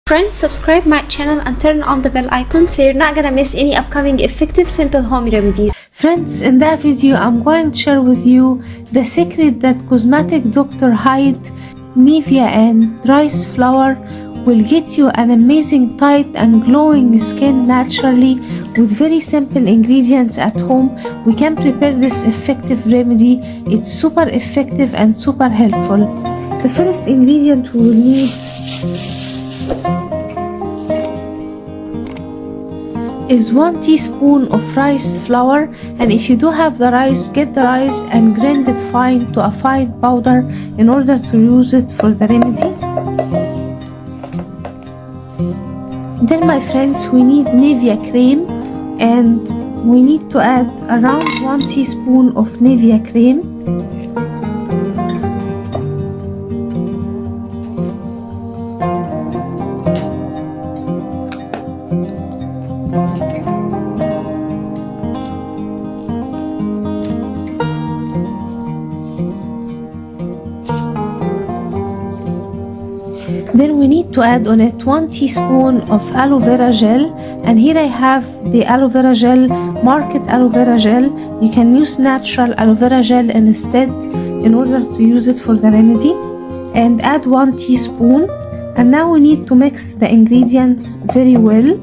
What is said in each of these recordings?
Friends, subscribe my channel and turn on the bell icon so you're not gonna miss any upcoming effective simple home remedies. Friends, in that video I'm going to share with you the secret that cosmetic doctor hide Nivea and rice flour will get you an amazing tight and glowing skin naturally with very simple ingredients at home. We can prepare this effective remedy. It's super effective and super helpful. The first ingredient we will need is 1 teaspoon of rice flour, and if you do have the rice, get the rice and grind it fine to a fine powder in order to use it for the remedy. Then my friends, we need Nivea Cream, and we need to add around 1 teaspoon of Nivea Cream. Then we need to add on it 1 teaspoon of aloe vera gel, and here I have the aloe vera gel, market aloe vera gel. You can use natural aloe vera gel instead in order to use it for the remedy, and add 1 teaspoon. And now we need to mix the ingredients very well.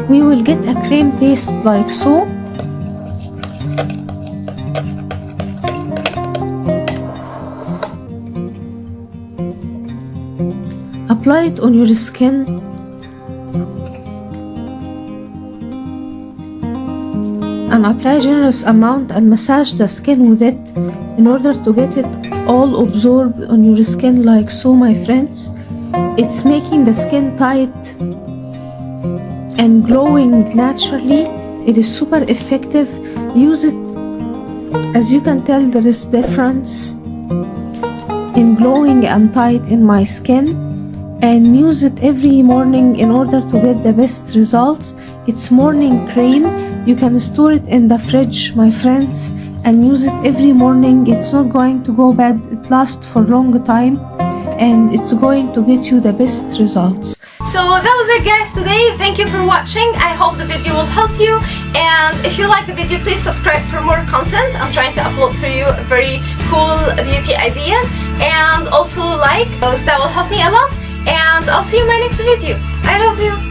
We will get a cream paste like so. Apply it on your skin. And apply generous amount and massage the skin with it in order to get it all absorbed on your skin like so, my friends. It's making the skin tight and glowing naturally. It is super effective. Use it. As you can tell, there is difference in glowing and tight in my skin, and use it every morning in order to get the best results. It's morning cream. You can store it in the fridge, my friends, and use it every morning. It's not going to go bad. It lasts for a long time, and it's going to get you the best results. So that was it, guys, today. Thank you for watching. I hope the video will help you, and if you like the video, please subscribe for more content. I'm trying to upload for you very cool beauty ideas, and also like those. That will help me a lot, and I'll see you in my next video. I love you.